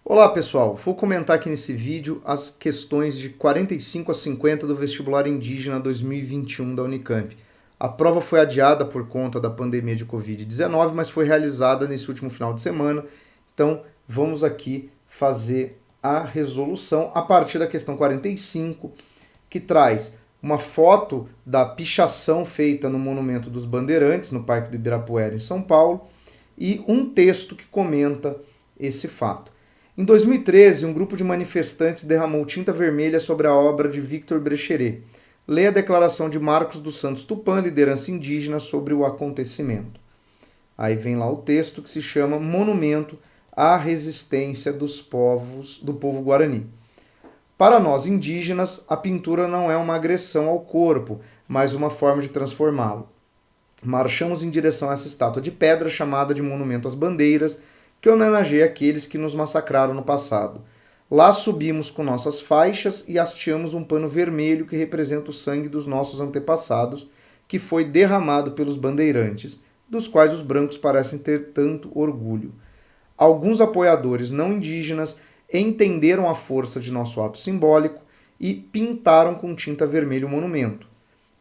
Olá pessoal, vou comentar aqui nesse vídeo as questões de 45 a 50 do vestibular indígena 2021 da Unicamp. A prova foi adiada por conta da pandemia de Covid-19, mas foi realizada nesse último final de semana, então vamos aqui fazer a resolução a partir da questão 45, que traz uma foto da pichação feita no Monumento dos Bandeirantes, no Parque do Ibirapuera, em São Paulo, e um texto que comenta esse fato. Em 2013, um grupo de manifestantes derramou tinta vermelha sobre a obra de Victor Brecheret. Leia a declaração de Marcos dos Santos Tupã, liderança indígena, sobre o acontecimento. Aí vem lá o texto que se chama Monumento à Resistência do povo Guarani. Para nós indígenas, a pintura não é uma agressão ao corpo, mas uma forma de transformá-lo. Marchamos em direção a essa estátua de pedra chamada de Monumento às Bandeiras, que homenageia aqueles que nos massacraram no passado. Lá subimos com nossas faixas e hasteamos um pano vermelho que representa o sangue dos nossos antepassados, que foi derramado pelos bandeirantes, dos quais os brancos parecem ter tanto orgulho. Alguns apoiadores não indígenas entenderam a força de nosso ato simbólico e pintaram com tinta vermelha o monumento.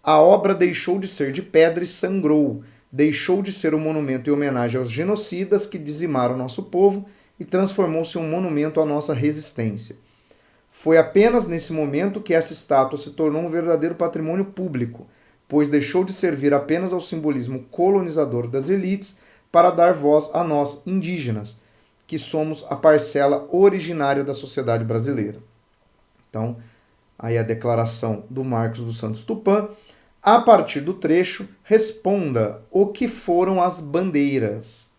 A obra deixou de ser de pedra e sangrou, deixou de ser um monumento em homenagem aos genocidas que dizimaram nosso povo e transformou-se em um monumento à nossa resistência. Foi apenas nesse momento que essa estátua se tornou um verdadeiro patrimônio público, pois deixou de servir apenas ao simbolismo colonizador das elites para dar voz a nós, indígenas, que somos a parcela originária da sociedade brasileira. Então, aí a declaração do Marcos dos Santos Tupã. A partir do trecho, responda o que foram as bandeiras.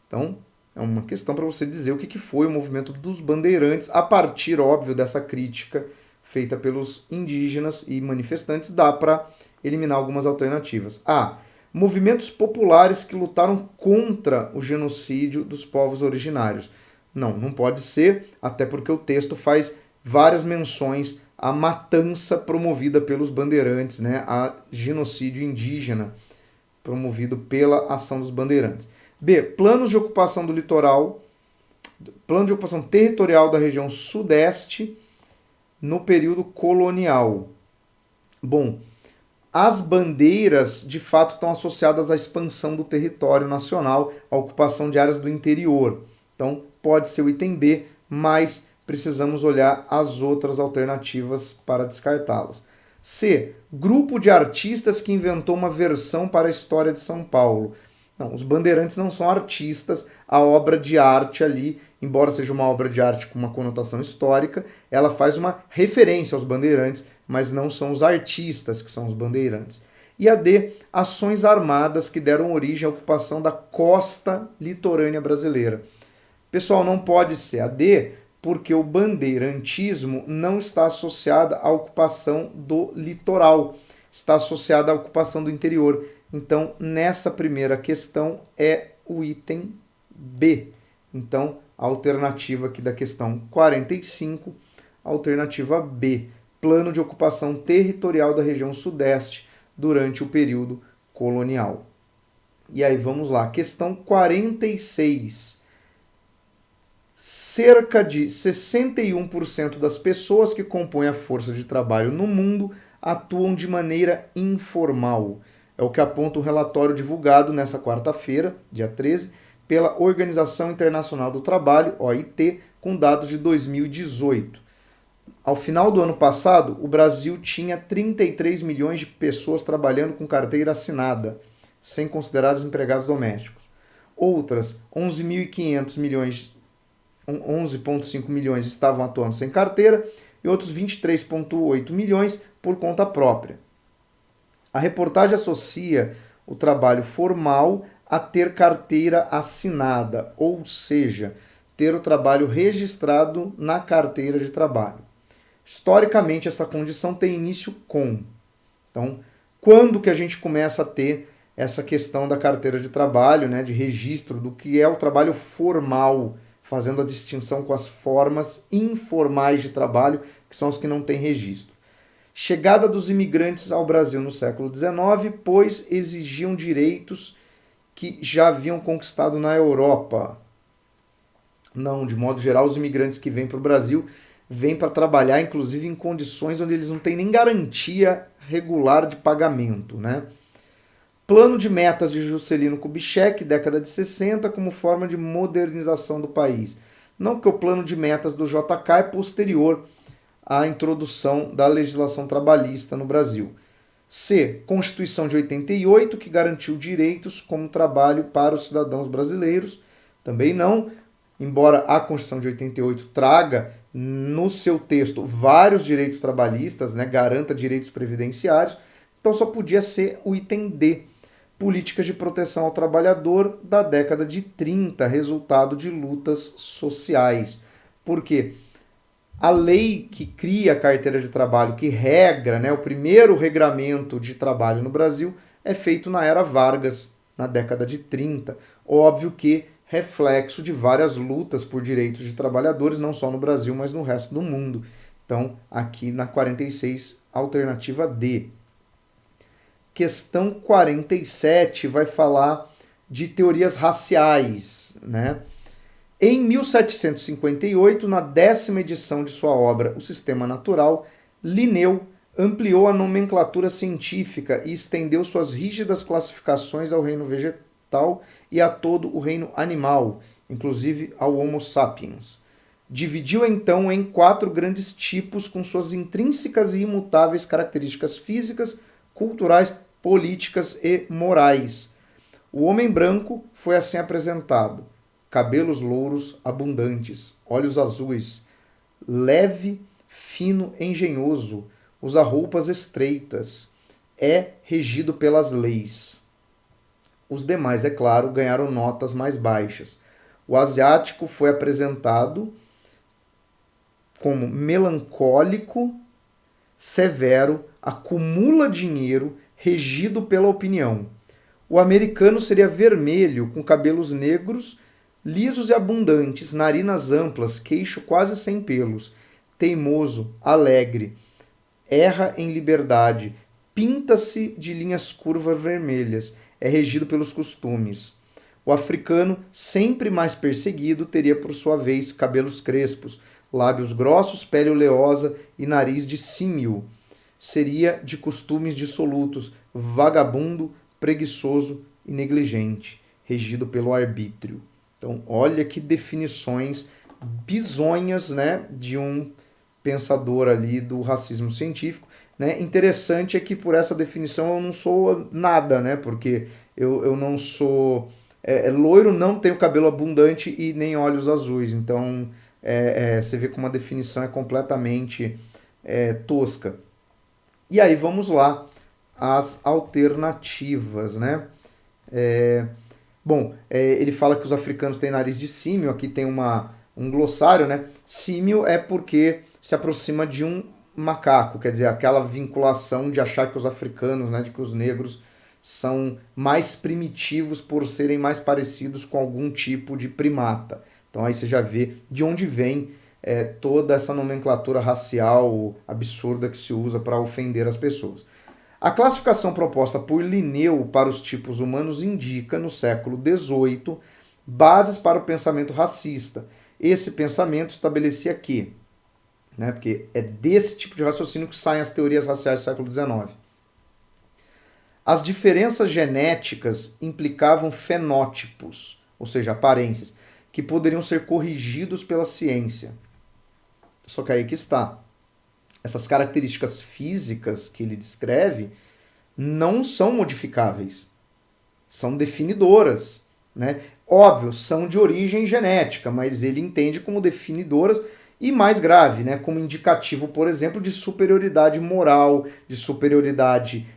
Então, é uma questão para você dizer o que foi o movimento dos bandeirantes, a partir, óbvio, dessa crítica feita pelos indígenas e manifestantes, dá para eliminar algumas alternativas. A. Movimentos populares que lutaram contra o genocídio dos povos originários. Não pode ser, até porque o texto faz várias menções à matança promovida pelos bandeirantes, né, a genocídio indígena promovido pela ação dos bandeirantes. B. Planos de ocupação do litoral, plano de ocupação territorial da região sudeste no período colonial. Bom, as bandeiras de fato estão associadas à expansão do território nacional, à ocupação de áreas do interior. Então, pode ser o item B, mas precisamos olhar as outras alternativas para descartá-las. C. Grupo de artistas que inventou uma versão para a história de São Paulo. Não, os bandeirantes não são artistas, a obra de arte ali, embora seja uma obra de arte com uma conotação histórica, ela faz uma referência aos bandeirantes, mas não são os artistas que são os bandeirantes. E a D. Ações armadas que deram origem à ocupação da costa litorânea brasileira. Pessoal, não pode ser a D, porque o bandeirantismo não está associado à ocupação do litoral, está associado à ocupação do interior. Então, nessa primeira questão é o item B. Então, a alternativa aqui da questão 45, alternativa B, plano de ocupação territorial da região sudeste durante o período colonial. E aí, vamos lá, questão 46. Cerca de 61% das pessoas que compõem a força de trabalho no mundo atuam de maneira informal. É o que aponta o relatório divulgado nesta quarta-feira, dia 13, pela Organização Internacional do Trabalho, OIT, com dados de 2018. Ao final do ano passado, o Brasil tinha 33 milhões de pessoas trabalhando com carteira assinada, sem considerar os empregados domésticos. Outras 11.500 milhões 11,5 milhões estavam atuando sem carteira e outros 23,8 milhões por conta própria. A reportagem associa o trabalho formal a ter carteira assinada, ou seja, ter o trabalho registrado na carteira de trabalho. Historicamente, essa condição tem início com. Então, quando que a gente começa a ter essa questão da carteira de trabalho, né, de registro do que é o trabalho formal, fazendo a distinção com as formas informais de trabalho, que são as que não têm registro. Chegada dos imigrantes ao Brasil no século XIX, pois exigiam direitos que já haviam conquistado na Europa. Não, de modo geral, os imigrantes que vêm para o Brasil vêm para trabalhar, inclusive em condições onde eles não têm nem garantia regular de pagamento, né? Plano de metas de Juscelino Kubitschek, década de 60, como forma de modernização do país. Não, porque o plano de metas do JK é posterior à introdução da legislação trabalhista no Brasil. C. Constituição de 88, que garantiu direitos como trabalho para os cidadãos brasileiros. Também não, embora a Constituição de 88 traga no seu texto vários direitos trabalhistas, né, garanta direitos previdenciários, então só podia ser o item D, políticas de proteção ao trabalhador da década de 30, resultado de lutas sociais. Por quê? A lei que cria a carteira de trabalho, que regra, né, o primeiro regramento de trabalho no Brasil, é feito na era Vargas, na década de 30. Óbvio que reflexo de várias lutas por direitos de trabalhadores, não só no Brasil, mas no resto do mundo. Então, aqui na 46, alternativa D. Questão 47 vai falar de teorias raciais, né? Em 1758, na 10ª edição de sua obra O Sistema Natural, Linneu ampliou a nomenclatura científica e estendeu suas rígidas classificações ao reino vegetal e a todo o reino animal, inclusive ao Homo sapiens. Dividiu então em 4 grandes tipos com suas intrínsecas e imutáveis características físicas, culturais, políticas e morais. O homem branco foi assim apresentado: cabelos louros abundantes, olhos azuis, leve, fino, engenhoso, usa roupas estreitas, é regido pelas leis. Os demais, é claro, ganharam notas mais baixas. O asiático foi apresentado como melancólico, severo, acumula dinheiro, regido pela opinião. O americano seria vermelho, com cabelos negros, lisos e abundantes, narinas amplas, queixo quase sem pelos, teimoso, alegre, erra em liberdade, pinta-se de linhas curvas vermelhas, é regido pelos costumes. O africano, sempre mais perseguido, teria por sua vez cabelos crespos, lábios grossos, pele oleosa e nariz de símio. Seria de costumes dissolutos, vagabundo, preguiçoso e negligente, regido pelo arbítrio. Então, olha que definições bizonhas, né, de um pensador ali do racismo científico. Né? Interessante é que por essa definição eu não sou nada, né, porque eu não sou loiro, não tenho cabelo abundante e nem olhos azuis. Então, você vê como a definição é completamente tosca. E aí, vamos lá, as alternativas, né? Ele fala que os africanos têm nariz de símio, aqui tem um glossário, né? Símio é porque se aproxima de um macaco, quer dizer, aquela vinculação de achar que os africanos, né, de que os negros são mais primitivos por serem mais parecidos com algum tipo de primata. Então aí você já vê de onde vem toda essa nomenclatura racial absurda que se usa para ofender as pessoas. A classificação proposta por Linneu para os tipos humanos indica, no século XVIII, bases para o pensamento racista. Esse pensamento estabelecia que, né, porque é desse tipo de raciocínio que saem as teorias raciais do século XIX, as diferenças genéticas implicavam fenótipos, ou seja, aparências, que poderiam ser corrigidos pela ciência. Só que aí que está. Essas características físicas que ele descreve não são modificáveis, são definidoras, né? Óbvio, são de origem genética, mas ele entende como definidoras e, mais grave, né, como indicativo, por exemplo, de superioridade moral, de superioridade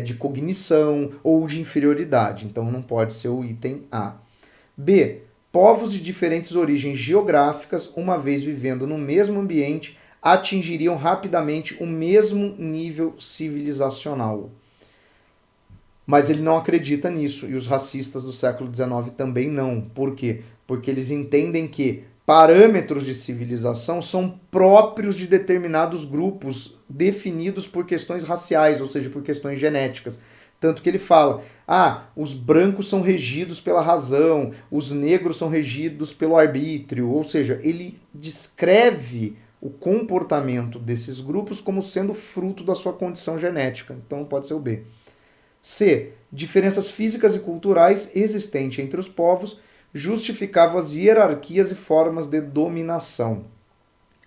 de cognição ou de inferioridade. Então não pode ser o item A. B. Povos de diferentes origens geográficas, uma vez vivendo no mesmo ambiente, atingiriam rapidamente o mesmo nível civilizacional. Mas ele não acredita nisso, e os racistas do século XIX também não. Por quê? Porque eles entendem que parâmetros de civilização são próprios de determinados grupos definidos por questões raciais, ou seja, por questões genéticas. Tanto que ele fala, os brancos são regidos pela razão, os negros são regidos pelo arbítrio, ou seja, ele descreve o comportamento desses grupos como sendo fruto da sua condição genética. Então pode ser o B. C. Diferenças físicas e culturais existentes entre os povos justificavam as hierarquias e formas de dominação.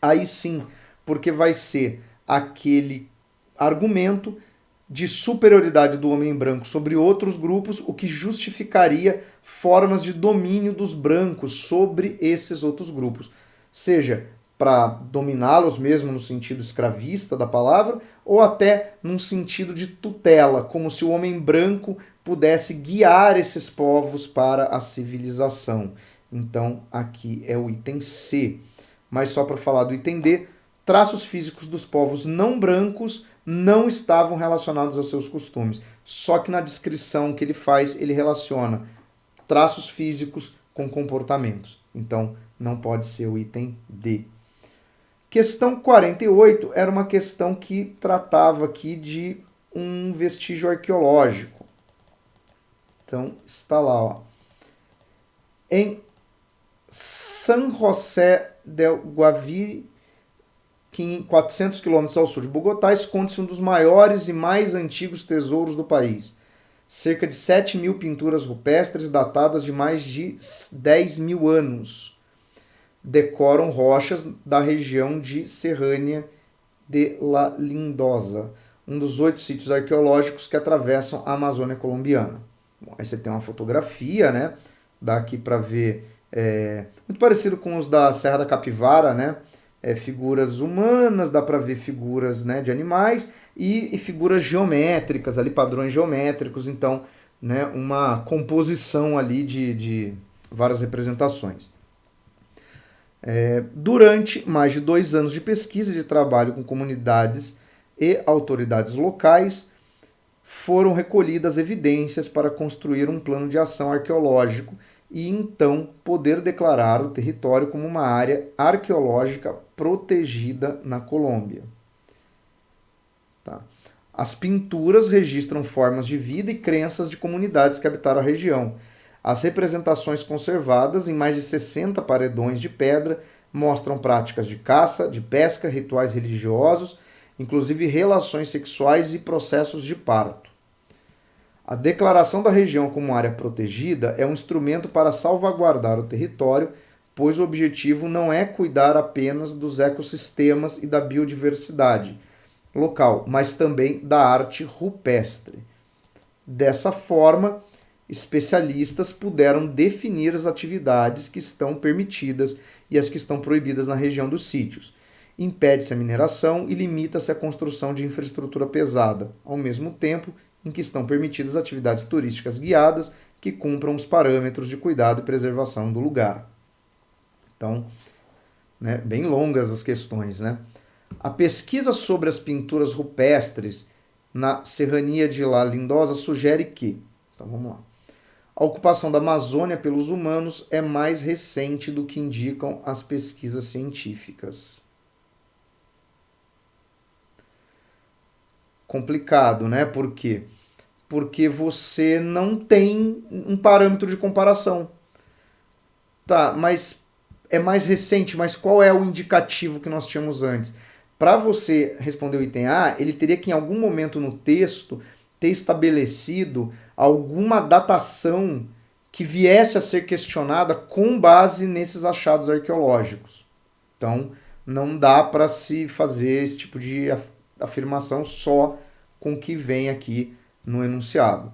Aí sim, porque vai ser aquele argumento de superioridade do homem branco sobre outros grupos, o que justificaria formas de domínio dos brancos sobre esses outros grupos. Seja para dominá-los mesmo no sentido escravista da palavra, ou até num sentido de tutela, como se o homem branco pudesse guiar esses povos para a civilização. Então, aqui é o item C. Mas só para falar do item D, traços físicos dos povos não brancos não estavam relacionados aos seus costumes. Só que na descrição que ele faz, ele relaciona traços físicos com comportamentos. Então, não pode ser o item D. Questão 48 era uma questão que tratava aqui de um vestígio arqueológico. Então, está lá, ó. Em San José del Guaviare, 400 quilômetros ao sul de Bogotá, esconde-se um dos maiores e mais antigos tesouros do país. Cerca de 7.000 pinturas rupestres datadas de mais de 10.000 anos decoram rochas da região de Serrania de La Lindosa, um dos 8 sítios arqueológicos que atravessam a Amazônia colombiana. Bom, aí você tem uma fotografia, né? Dá aqui para ver, muito parecido com os da Serra da Capivara, né? Figuras humanas, dá para ver figuras, né, de animais e figuras geométricas, ali padrões geométricos, então, né, uma composição ali de várias representações. Durante mais de 2 anos de pesquisa e de trabalho com comunidades e autoridades locais, foram recolhidas evidências para construir um plano de ação arqueológico e então poder declarar o território como uma área arqueológica protegida na Colômbia. Tá. As pinturas registram formas de vida e crenças de comunidades que habitaram a região. As representações conservadas em mais de 60 paredões de pedra mostram práticas de caça, de pesca, rituais religiosos, inclusive relações sexuais e processos de parto. A declaração da região como área protegida é um instrumento para salvaguardar o território, pois o objetivo não é cuidar apenas dos ecossistemas e da biodiversidade local, mas também da arte rupestre. Dessa forma, especialistas puderam definir as atividades que estão permitidas e as que estão proibidas na região dos sítios. Impede-se a mineração e limita-se a construção de infraestrutura pesada, ao mesmo tempo em que estão permitidas atividades turísticas guiadas que cumpram os parâmetros de cuidado e preservação do lugar. Então, né, bem longas as questões, né? A pesquisa sobre as pinturas rupestres na Serrania de La Lindosa sugere que, então vamos lá, a ocupação da Amazônia pelos humanos é mais recente do que indicam as pesquisas científicas. Complicado, né? Por quê? Porque você não tem um parâmetro de comparação. Tá, mas é mais recente, mas qual é o indicativo que nós tínhamos antes? Para você responder o item A, ele teria que em algum momento no texto ter estabelecido alguma datação que viesse a ser questionada com base nesses achados arqueológicos. Então, não dá para se fazer esse tipo de afirmação só com o que vem aqui no enunciado.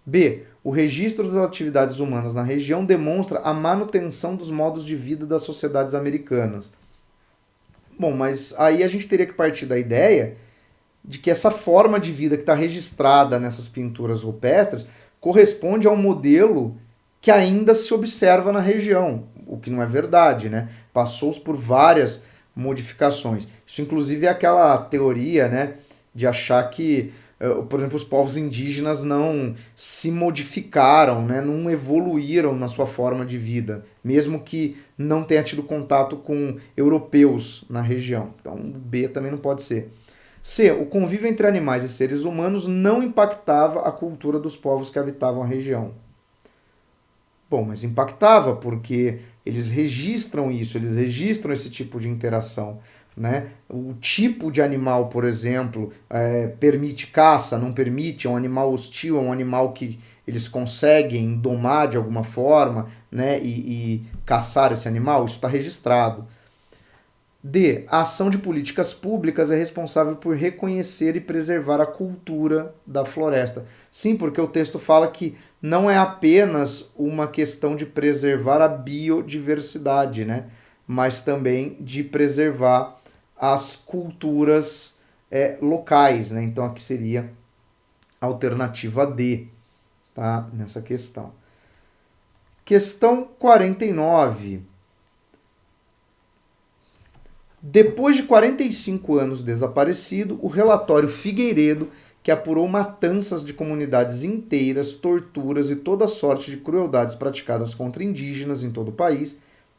B. O registro das atividades humanas na região demonstra a manutenção dos modos de vida das sociedades americanas. Bom, mas aí a gente teria que partir da ideia de que essa forma de vida que está registrada nessas pinturas rupestres corresponde a um modelo que ainda se observa na região, o que não é verdade, né? Passou-se por várias modificações. Isso, inclusive, é aquela teoria, né, de achar que, por exemplo, os povos indígenas não se modificaram, né, não evoluíram na sua forma de vida, mesmo que não tenha tido contato com europeus na região. Então, B também não pode ser. C. O convívio entre animais e seres humanos não impactava a cultura dos povos que habitavam a região. Bom, mas impactava porque eles registram isso, eles registram esse tipo de interação. Né? O tipo de animal, por exemplo, permite caça, não permite, é um animal hostil, é um animal que eles conseguem domar de alguma forma, né? e caçar esse animal, isso está registrado. D. A ação de políticas públicas é responsável por reconhecer e preservar a cultura da floresta. Sim, porque o texto fala que não é apenas uma questão de preservar a biodiversidade, né? Mas também de preservar as culturas locais. Né? Então aqui seria a alternativa D, tá? Nessa questão. Questão 49. Depois de 45 anos desaparecido, o relatório Figueiredo, que apurou matanças de comunidades inteiras, torturas e toda sorte de crueldades praticadas contra indígenas em todo o país,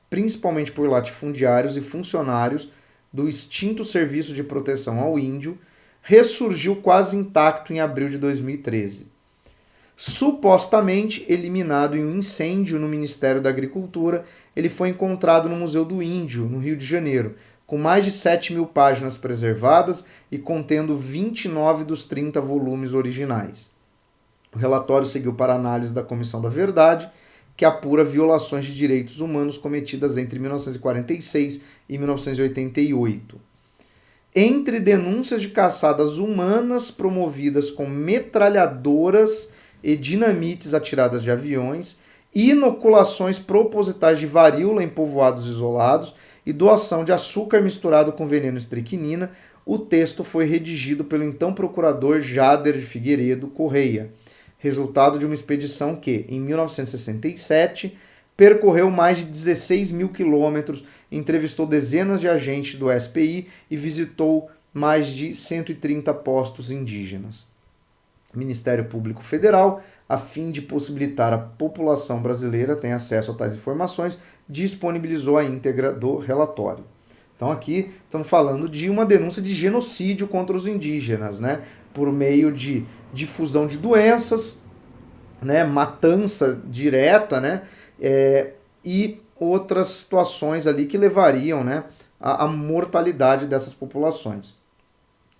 principalmente por latifundiários e funcionários do extinto Serviço de Proteção ao Índio, ressurgiu quase intacto em abril de 2013. Supostamente eliminado em um incêndio no Ministério da Agricultura, ele foi encontrado no Museu do Índio, no Rio de Janeiro, com mais de 7.000 páginas preservadas e contendo 29 dos 30 volumes originais. O relatório seguiu para análise da Comissão da Verdade, que apura violações de direitos humanos cometidas entre 1946 e 1988. Entre denúncias de caçadas humanas promovidas com metralhadoras e dinamites atiradas de aviões, inoculações propositais de varíola em povoados isolados e doação de açúcar misturado com veneno estricnina, o texto foi redigido pelo então procurador Jader de Figueiredo Correia, resultado de uma expedição que, em 1967, percorreu mais de 16.000 quilômetros, entrevistou dezenas de agentes do SPI e visitou mais de 130 postos indígenas. O Ministério Público Federal, a fim de possibilitar a população brasileira ter acesso a tais informações, disponibilizou a íntegra do relatório. Então aqui estamos falando de uma denúncia de genocídio contra os indígenas, né? Por meio de difusão de doenças, né? Matança direta, né? E outras situações ali que levariam, né, à mortalidade dessas populações.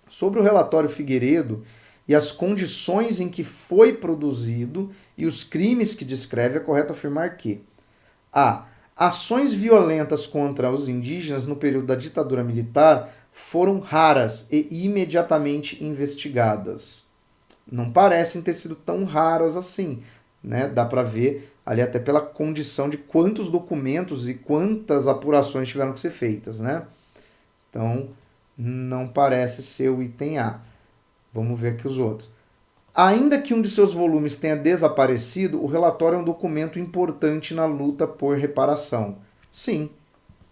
Sobre o relatório Figueiredo e as condições em que foi produzido e os crimes que descreve, é correto afirmar que a. Ações violentas contra os indígenas no período da ditadura militar foram raras e imediatamente investigadas. Não parecem ter sido tão raras assim, né? Dá para ver ali até pela condição de quantos documentos e quantas apurações tiveram que ser feitas, né? Então, não parece ser o item A. Vamos ver aqui os outros. Ainda que um de seus volumes tenha desaparecido, o relatório é um documento importante na luta por reparação. Sim,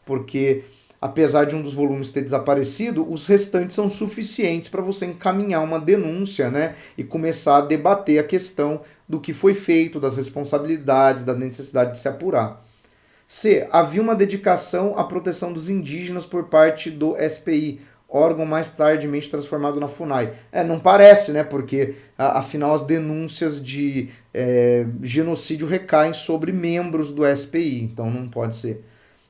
porque apesar de um dos volumes ter desaparecido, os restantes são suficientes para você encaminhar uma denúncia, né, e começar a debater a questão do que foi feito, das responsabilidades, da necessidade de se apurar. C. Havia uma dedicação à proteção dos indígenas por parte do SPI, órgão mais tardiamente transformado na FUNAI. Não parece, né? Porque, afinal, as denúncias de genocídio recaem sobre membros do SPI, então não pode ser.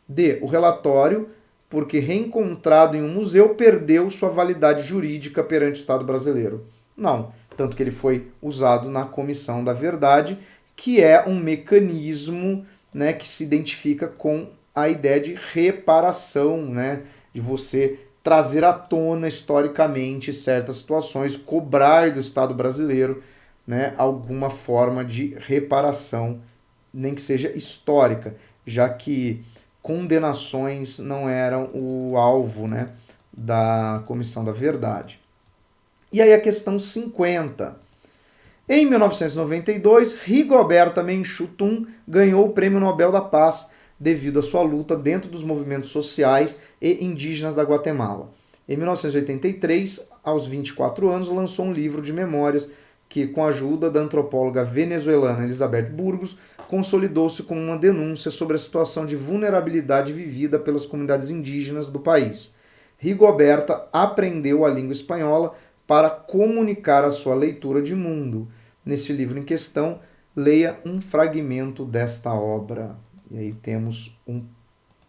D. O relatório, porque reencontrado em um museu, perdeu sua validade jurídica perante o Estado brasileiro. Não, tanto que ele foi usado na Comissão da Verdade, que é um mecanismo, né, que se identifica com a ideia de reparação, né, de você trazer à tona historicamente certas situações, cobrar do Estado brasileiro, né, alguma forma de reparação, nem que seja histórica, já que condenações não eram o alvo, né, da Comissão da Verdade. E aí a questão 50. Em 1992, Rigoberta Menchú Tum ganhou o Prêmio Nobel da Paz devido à sua luta dentro dos movimentos sociais e indígenas da Guatemala. Em 1983, aos 24 anos, lançou um livro de memórias que, com a ajuda da antropóloga venezuelana Elizabeth Burgos, consolidou-se como uma denúncia sobre a situação de vulnerabilidade vivida pelas comunidades indígenas do país. Rigoberta aprendeu a língua espanhola para comunicar a sua leitura de mundo. Nesse livro em questão, leia um fragmento desta obra. E aí temos um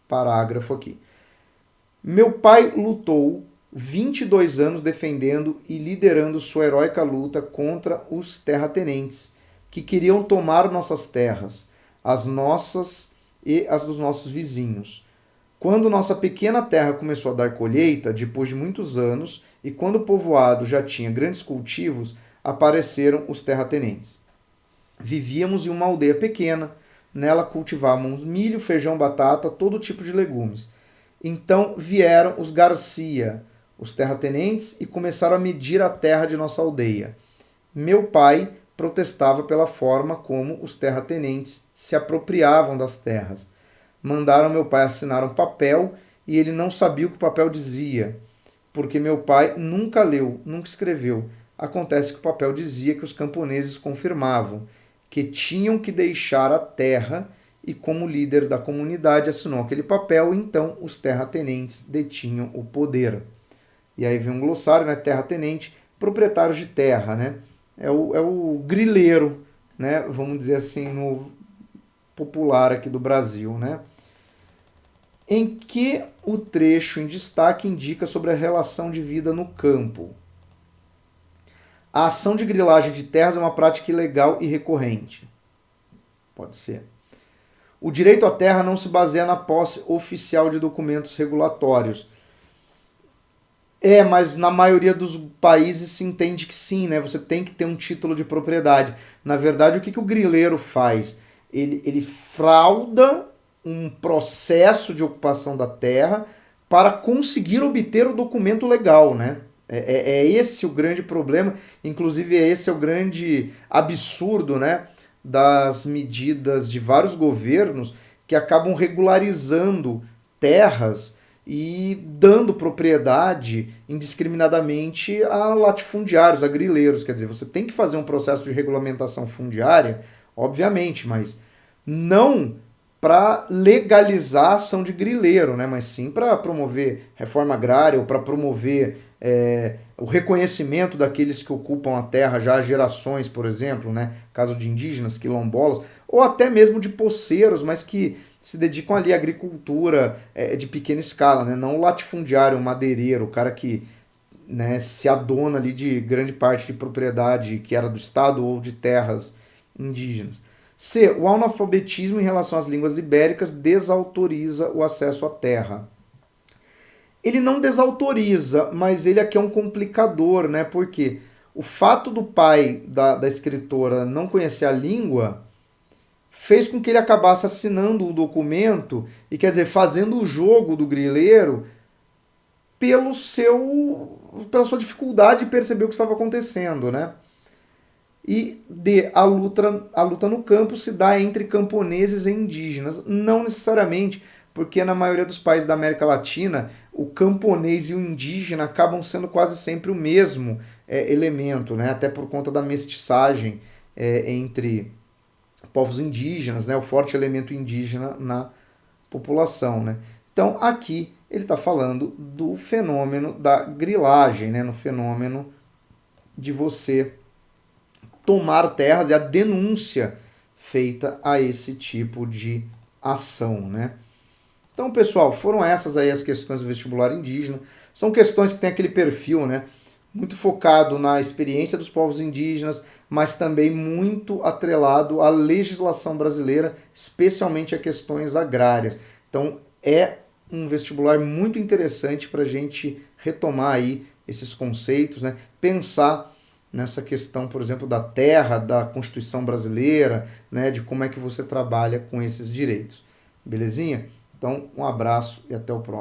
parágrafo aqui. Meu pai lutou 22 anos defendendo e liderando sua heróica luta contra os terratenentes, que queriam tomar nossas terras, as nossas e as dos nossos vizinhos. Quando nossa pequena terra começou a dar colheita, depois de muitos anos, e quando o povoado já tinha grandes cultivos, apareceram os terratenentes. Vivíamos em uma aldeia pequena, nela cultivávamos milho, feijão, batata, todo tipo de legumes. Então vieram os Garcia, os terratenentes, e começaram a medir a terra de nossa aldeia. Meu pai protestava pela forma como os terratenentes se apropriavam das terras. Mandaram meu pai assinar um papel e ele não sabia o que o papel dizia, porque meu pai nunca leu, nunca escreveu. Acontece que o papel dizia que os camponeses confirmavam que tinham que deixar a terra e, como líder da comunidade, assinou aquele papel, então os terratenentes detinham o poder. E aí vem um glossário, né? Terratenente, proprietários de terra, né? É o grileiro, né? Vamos dizer assim, no popular aqui do Brasil, né? Em que o trecho em destaque indica sobre a relação de vida no campo. A ação de grilagem de terras é uma prática ilegal e recorrente. Pode ser. O direito à terra não se baseia na posse oficial de documentos regulatórios. Mas na maioria dos países se entende que sim, né? Você tem que ter um título de propriedade. Na verdade, o que o grileiro faz? Ele frauda um processo de ocupação da terra para conseguir obter o documento legal, né? É esse o grande problema, inclusive esse é o grande absurdo, né, das medidas de vários governos que acabam regularizando terras e dando propriedade indiscriminadamente a latifundiários, a grileiros. Quer dizer, você tem que fazer um processo de regulamentação fundiária, obviamente, mas não para legalizar a ação de grileiro, né? Mas sim para promover reforma agrária ou para promover o reconhecimento daqueles que ocupam a terra já há gerações, por exemplo, né? Caso de indígenas, quilombolas, ou até mesmo de poceiros, mas que se dedicam ali à agricultura de pequena escala, né? Não o latifundiário, o madeireiro, o cara que, né, se adona ali de grande parte de propriedade que era do Estado ou de terras indígenas. C. O analfabetismo em relação às línguas ibéricas desautoriza o acesso à terra. Ele não desautoriza, mas ele aqui é um complicador, né? Porque o fato do pai da escritora não conhecer a língua fez com que ele acabasse assinando o documento e, quer dizer, fazendo o jogo do grileiro pela sua dificuldade de perceber o que estava acontecendo, né? E D, a luta no campo se dá entre camponeses e indígenas. Não necessariamente, porque na maioria dos países da América Latina, o camponês e o indígena acabam sendo quase sempre o mesmo elemento, né? Até por conta da mestiçagem entre povos indígenas, né? O forte elemento indígena na população, né? Então, aqui ele está falando do fenômeno da grilagem, né? No fenômeno de você tomar terras e a denúncia feita a esse tipo de ação, né? Então, pessoal, foram essas aí as questões do vestibular indígena. São questões que têm aquele perfil, né, muito focado na experiência dos povos indígenas, mas também muito atrelado à legislação brasileira, especialmente a questões agrárias. Então, é um vestibular muito interessante para a gente retomar aí esses conceitos, né, pensar nessa questão, por exemplo, da terra, da Constituição brasileira, né, de como é que você trabalha com esses direitos. Belezinha? Então, um abraço e até o próximo.